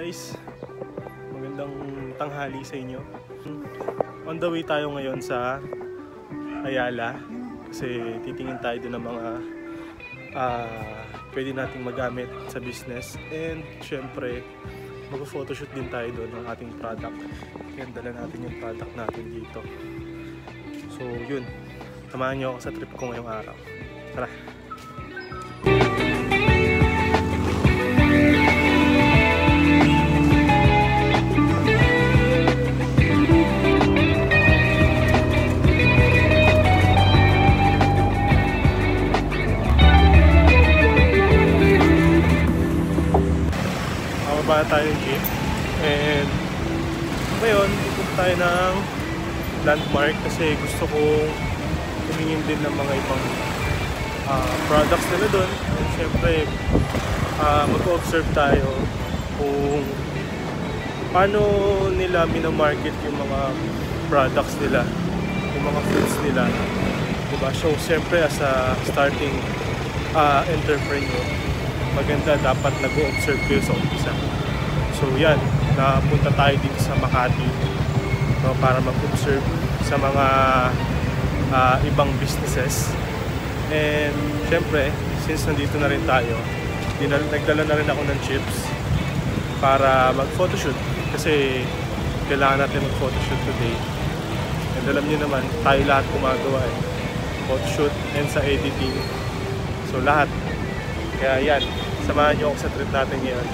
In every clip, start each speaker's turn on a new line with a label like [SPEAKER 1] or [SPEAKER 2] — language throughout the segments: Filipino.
[SPEAKER 1] guys, magandang tanghali sa inyo. On the way tayo ngayon sa Ayala kasi titingin tayo doon ng mga pwede nating magamit sa business, and syempre mag-photoshoot din tayo doon ng ating product. Kaya dala natin yung product natin dito. So yun, samahan nyo ako sa trip ko ngayong araw. Tara! Baba tayo ng jeep, and ngayon pupunta tayo ng landmark kasi gusto kong tumingin din ng mga ibang products nila doon. And syempre mag-observe tayo kung paano nila minamarket yung mga products nila, yung mga foods nila, diba? So syempre as a starting entrepreneur, maganda dapat nag-observe kayo sa umpisa. So yan, napunta tayo dito sa Makati, no, para mag-observe sa mga ibang businesses. And syempre, since nandito na rin tayo, nagdala na rin ako ng chips para mag-photoshoot kasi kailangan natin mag-photoshoot today. And alam niyo naman, tayo lahat gumagawa photoshoot and sa editing. So lahat. Kaya yan, samahan niyo ako sa trip natin ngayon.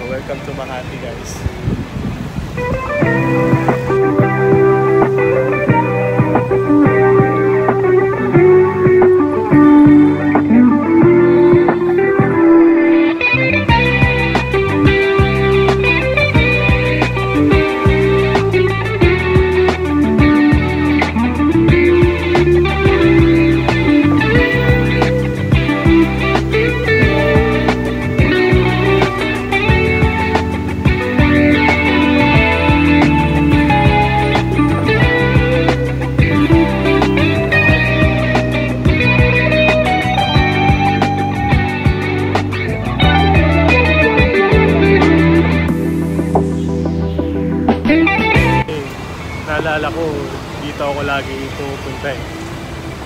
[SPEAKER 1] So welcome to Makati, guys. Naalala ko, dito ako lagi pupunta eh.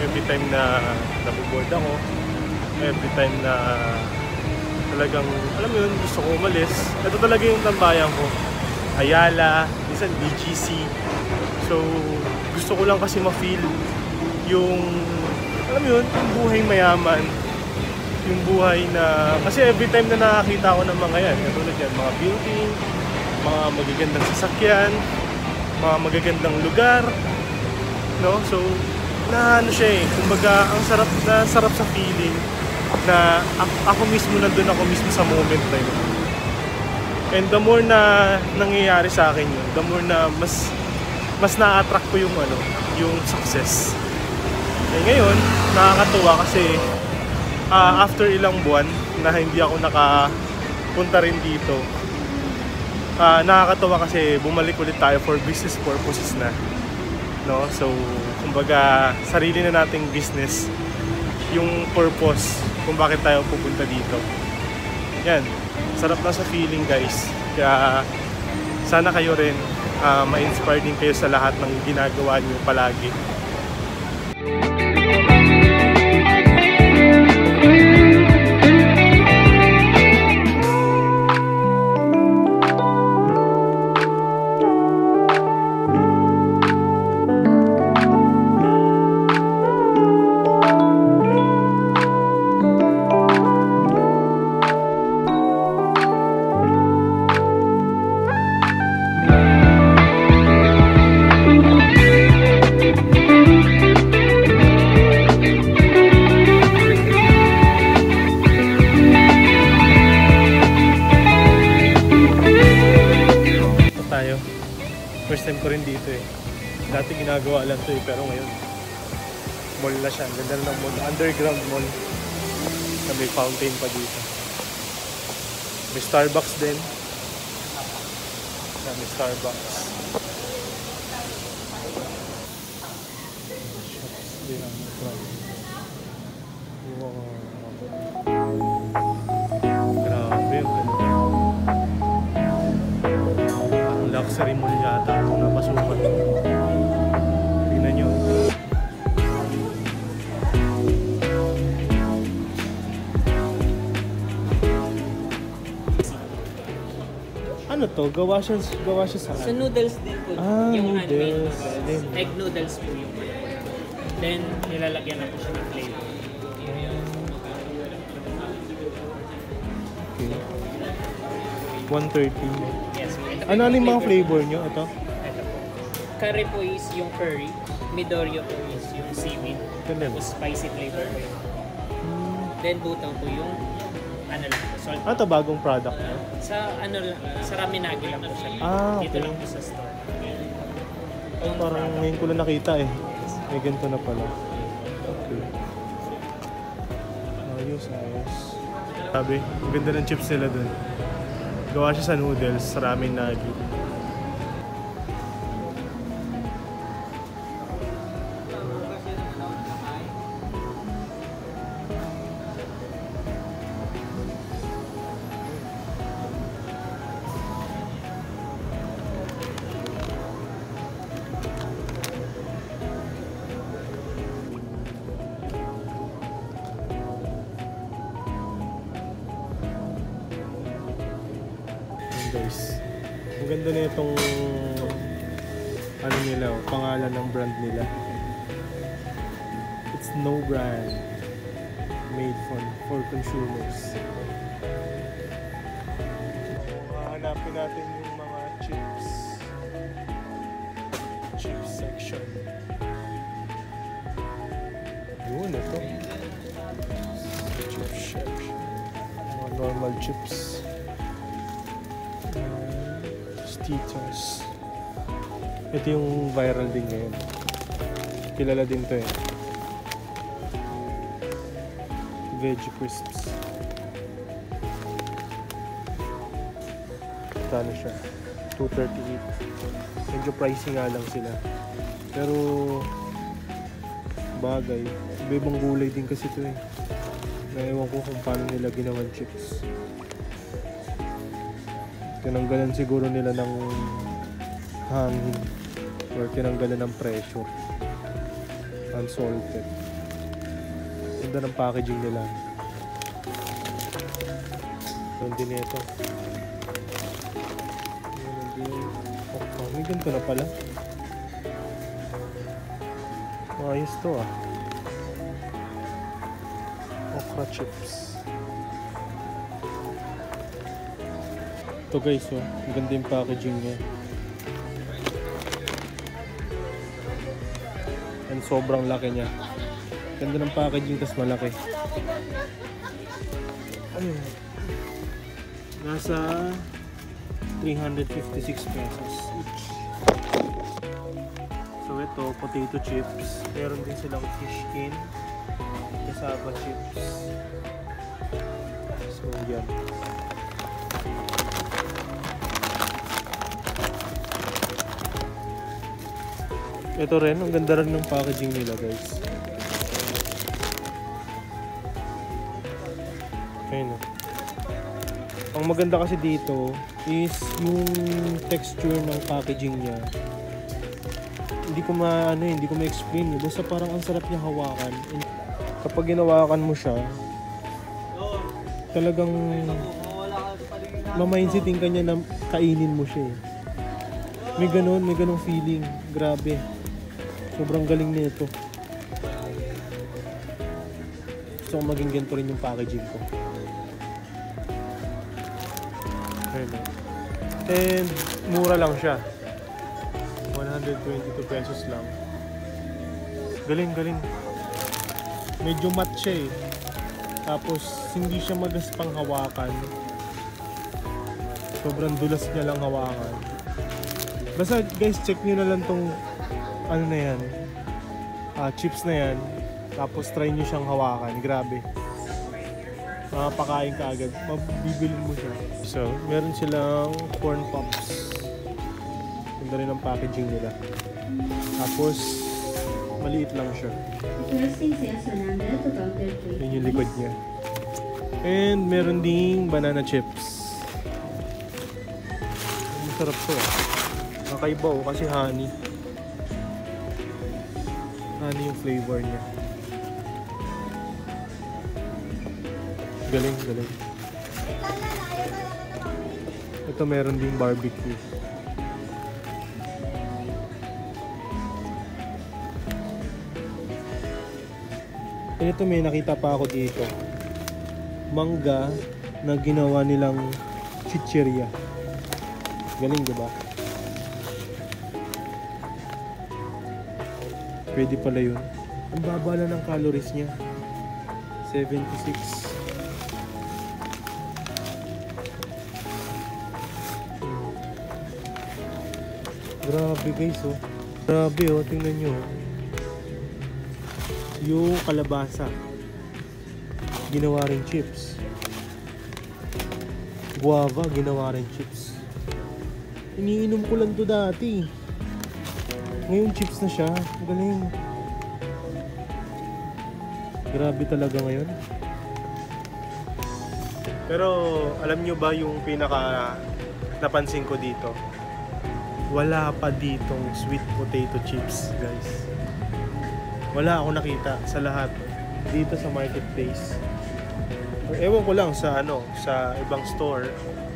[SPEAKER 1] Every time na nabuboard ako, every time na talagang, alam mo yun, gusto ko umalis. Ito talaga yung tambayan ko. Ayala, minsan BGC. So, gusto ko lang kasi ma-feel yung, alam mo yun, yung buhay mayaman. Yung buhay na, kasi every time na nakakita ako ng mga yan, katulad yan, mga building, mga magagandang sasakyan, mga magagandang lugar, no? So na ano siya eh, kumbaga ang sarap sa feeling na ako mismo nandun, ako mismo sa moment na yun. And the more na nangyayari sa akin yun, the more na mas na-attract ko yung yung success. Eh ngayon nakakatuwa kasi after ilang buwan na hindi ako nakapunta rin dito, nakakatawa kasi bumalik ulit tayo for business purposes na, no? So kumbaga sarili na nating business yung purpose kung bakit tayo pupunta dito. Yan, sarap na sa feeling, guys. Kaya sana kayo rin ma-inspire din kayo sa lahat ng ginagawa niyo palagi. First time ko rin dito eh. Dati ginagawa lang to eh, pero ngayon mall na siya. Ganda na ng mall, underground mall na may fountain pa dito. May Starbucks din. May Starbucks. Grabe yung ganda. Ano to? Gawa siya sa
[SPEAKER 2] Sa noodles din po. Yung handmade
[SPEAKER 1] noodles.
[SPEAKER 2] noodles. Egg noodles po yung then, nilalagyan na po siya ng flavor.
[SPEAKER 1] Okay. 130.
[SPEAKER 2] Yes.
[SPEAKER 1] Ano yung mga flavor nyo? Ito?
[SPEAKER 2] Ito po. Curry po is yung curry. Midoryo po is yung seaweed. Tapos spicy flavor po yun. Then butang po yung ano lang po, salt.
[SPEAKER 1] Ito bagong product nyo?
[SPEAKER 2] Sa ano lang, sa Raminagi lang po siya. Dito
[SPEAKER 1] Okay.
[SPEAKER 2] lang po sa store.
[SPEAKER 1] Parang ngayon ko lang nakita eh. May ganito na pala. Okay. Ayos. Sabi, ang ganda ng chips nila dun. Gawa siya sa noodles, sa Raminagi. Guys, ang ganda na itong ano nila, pangalan ng brand nila. It's no brand made for consumers. Hahanapin natin yung mga chips section. Yun, ito chips section, mga normal chips. Cheetos. Ito yung viral din ngayon. Kilala din to eh. Veggie crisps. Kano siya? 238. Medyo pricey nga lang sila. Pero bagay. Iba-ibang gulay din kasi to eh. Naiwan ko kung paano nila ginawan chips. Tinanggalan siguro nila ng hangin or tinanggalan ng pressure. Unsalted. Ganda ng packaging nila. Ganda din ito. May ganito na pala. Ayos to ah. Okra chips. Ito guys, oh, maganda yung packaging niya. And sobrang laki niya. Ganda ng packaging, tas malaki. Ayun. Nasa 356 pesos each. So ito, potato chips. Meron din silang fish skin, cassava chips. So yan. Ito rin, ang ganda rin ng packaging nila guys. Ayun. Ang maganda kasi dito is yung texture ng packaging niya. Hindi ko ma-explain. Basta parang ang sarap niya hawakan. And kapag ginawakan mo siya, talagang ma-mindseting ka niya na kainin mo siya eh. May ganong feeling. Grabe. Sobrang galing nito. Gusto ko maging ganito rin yung packaging ko. Ayun. And mura lang siya. 122 pesos lang. Galing. Medyo matte siya eh. Tapos hindi siya magaspang hawakan. Sobrang dulas niya lang hawakan. Basta guys, check nyo na lang tong ano na yan, chips na yan. Tapos try nyo siyang hawakan. Grabe, makapakain ka agad, mabibilin mo siya. So meron silang corn pops. Ganda rin ang packaging nila. Tapos maliit lang siya. Yun yung likod niya. And meron ding banana chips. Masarap to eh. Kakaiba oh, kasi honey. Honey yung flavor niya. Galing. Ito meron ding barbecue. Ito may nakita pa ako dito. Mangga na ginawa nilang chichirya. Galing, diba? Pwede pala yun. Ang baba na ng calories niya. 76. Grabe guys, oh. Grabe, oh. Tingnan nyo. Yung kalabasa. Ginawa rin chips. Guava, ginawa rin chips. Iniinom ko lang to dati. Ngayon chips na siya. Galing. Grabe talaga ngayon. Pero alam nyo ba yung pinaka napansin ko dito? Wala pa ditong sweet potato chips, guys. Wala ako nakita sa lahat dito sa marketplace. Or ewan ko lang sa sa ibang store,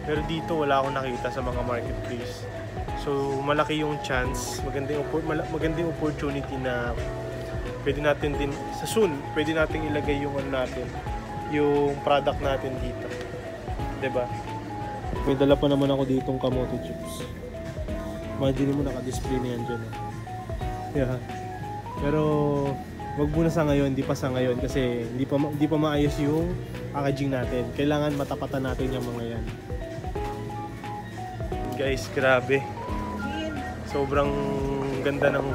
[SPEAKER 1] pero dito wala akong nakita sa mga marketplace. So malaki yung chance, magandang opportunity na pwede natin din sa soon, pwede nating ilagay yung yung product natin dito. 'Di ba? May dala pa naman ako ditong kamote chips. Imagine mo naka-display na yan dyan. Yeah. Pero wag muna sa ngayon, hindi pa sa ngayon kasi hindi pa maayos yung packaging natin. Kailangan matapatan natin yung mga yan. Guys, grabe. Sobrang ganda ng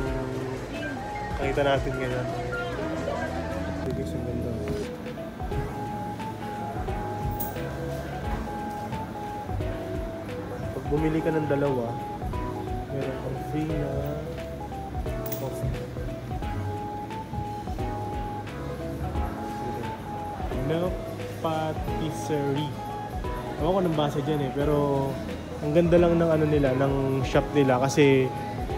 [SPEAKER 1] nakita natin ngayon. Guys, ang ganda. Pag bumili ka ng dalawa, meron kang free na coffee. Milk Patisserie. Ewan ko nang basa dyan pero ang ganda lang ng nila, ng shop nila kasi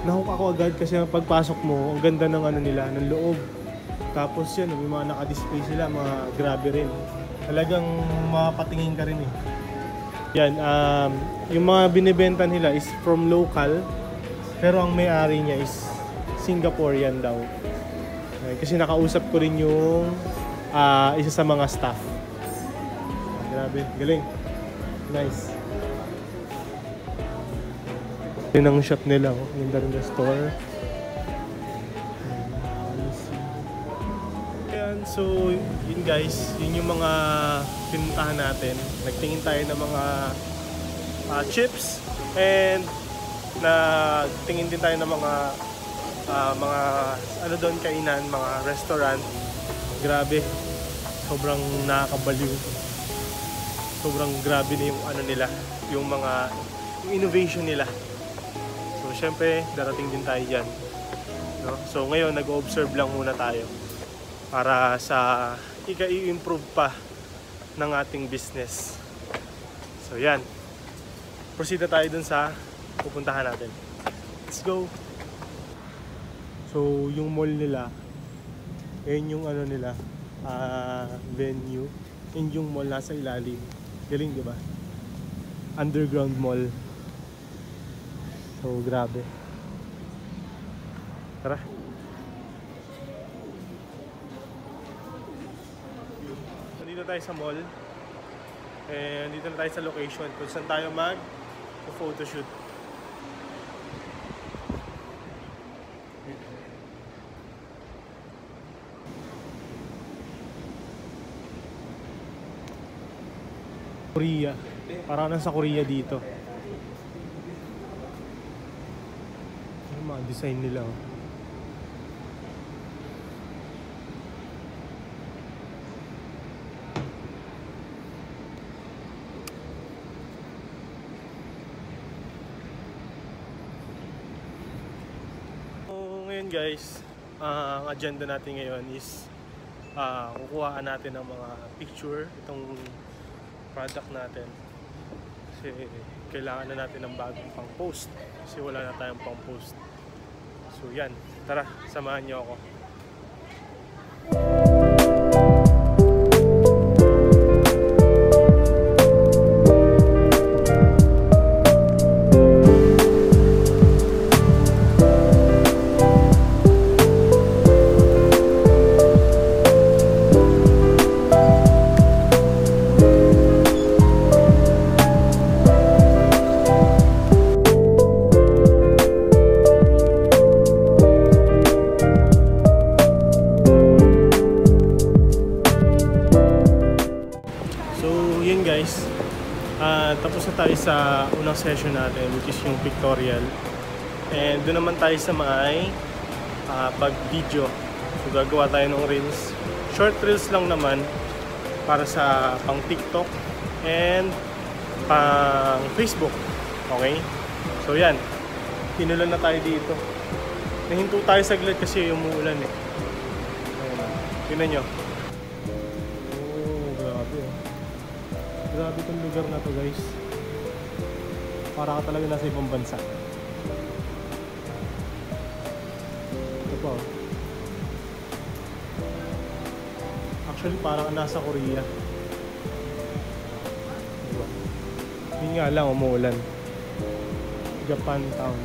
[SPEAKER 1] nahook ako agad kasi pagpasok mo, ang ganda ng nila, ng loob. Tapos yan, may mga naka-display sila, mga grabe rin. Talagang mapatingin ka rin eh. Yan, yung mga binibenta nila is from local, pero ang may-ari niya is Singaporean daw. Kasi nakausap ko rin yung isa sa mga staff. Grabe, galing. Nice. Yun ang shop nila, oh. Yung rin na store. Ayan, so yun guys, yun yung mga pinuntahan natin. Nagtingin tayo ng mga chips and tingin din tayo ng mga doon kainan, mga restaurant. Grabe, sobrang nakakabaliw. Sobrang grabe na yung nila, yung innovation nila. So syempre darating din tayo dyan, no? So ngayon nag-observe lang muna tayo para sa i-improve pa ng ating business. So yan, proceed na tayo dun sa pupuntahan natin. Let's go! So yung mall nila, yun yung nila, venue, yun yung mall nasa ilalim. Galing, di ba? Underground mall. So grabe. Tara. Nandito tayo sa mall. And dito na tayo sa location kung saan tayo mag-photoshoot. Korea. Parang nasa Korea dito. Yung mga design nila. Ngayon guys, ang agenda natin ngayon is kukuhaan natin ng mga picture itong product natin kasi kailangan na natin ng bagong pang post kasi wala na tayong pang post. So yan, tara, samahan niyo ako. tapos na tayo sa unang session natin, which is yung pictorial. And doon naman tayo sa may pag-video. So gagawa tayo ng reels. Short reels lang naman para sa pang TikTok and pang Facebook. Okay? So yan. Tinulan na tayo dito. Nahinto tayo saglit kasi umuulan eh. Tingnan nyo. Oh, grabe oh. Grabe itong lugar na to guys. Para ka talaga nasa ibang bansa. Ito pa oh. Actually parang nasa Korea. Diba? Yun nga lang umuulan. Japan town.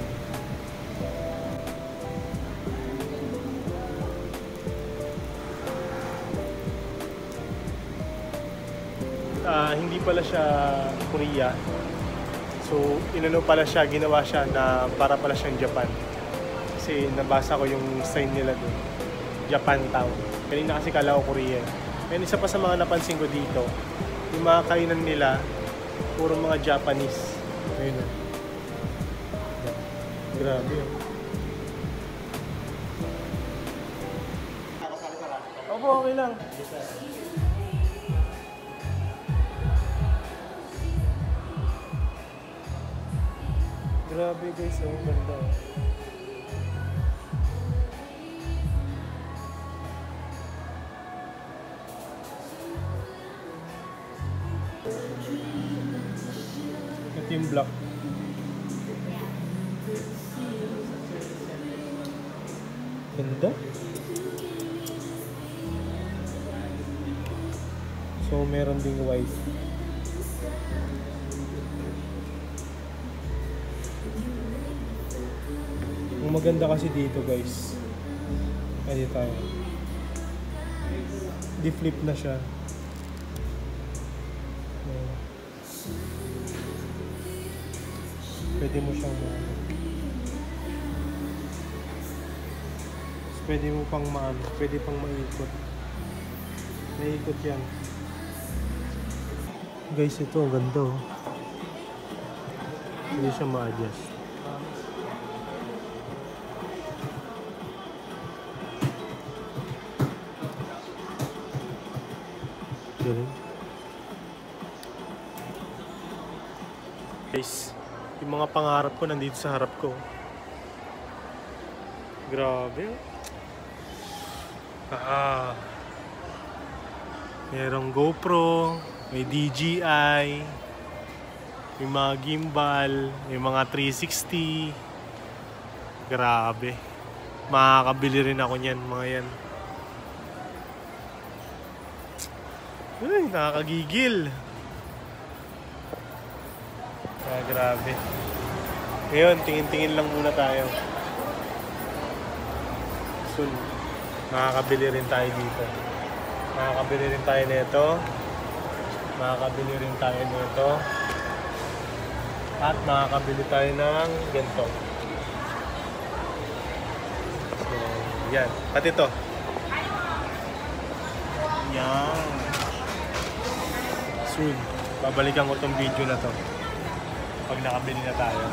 [SPEAKER 1] Hindi pala siya Korea. So, inano pala siya, ginawa siya na para pala siyang Japan. Kasi nabasa ko yung sign nila doon. Japan town. Kanina kasi kala ko Korea. And isa pa sa mga napansin ko dito, yung mga kainan nila, puro mga Japanese. Ayun o. Grabe o. Opo, okay lang. Grabe guys, ang ganda. Ito yung block. Ganda. So meron ding white. Ang maganda kasi dito guys, ay tayo di-flip na siya. Pwede mo siyang pwede mo pang pwede pang maikot. Maikot yan guys. Ito ang ganda oh. Pwede siya ma-adjust. Guys, yung mga pangarap ko nandito sa harap ko. Grabe. Merong GoPro, may DJI, may mga gimbal, may mga 360. Grabe. Makakabili rin ako niyan, mga yan. Ay, nakakagigil. Grabe. Ngayon, tingin-tingin lang muna tayo. Soon, makakabili rin tayo dito. Makakabili rin tayo nito. Makakabili rin tayo nito. At makakabili tayo ng ganito. So, yan. Pati ito. Yan. Soon, babalikan ko tong video na to pag nakabili na tayo.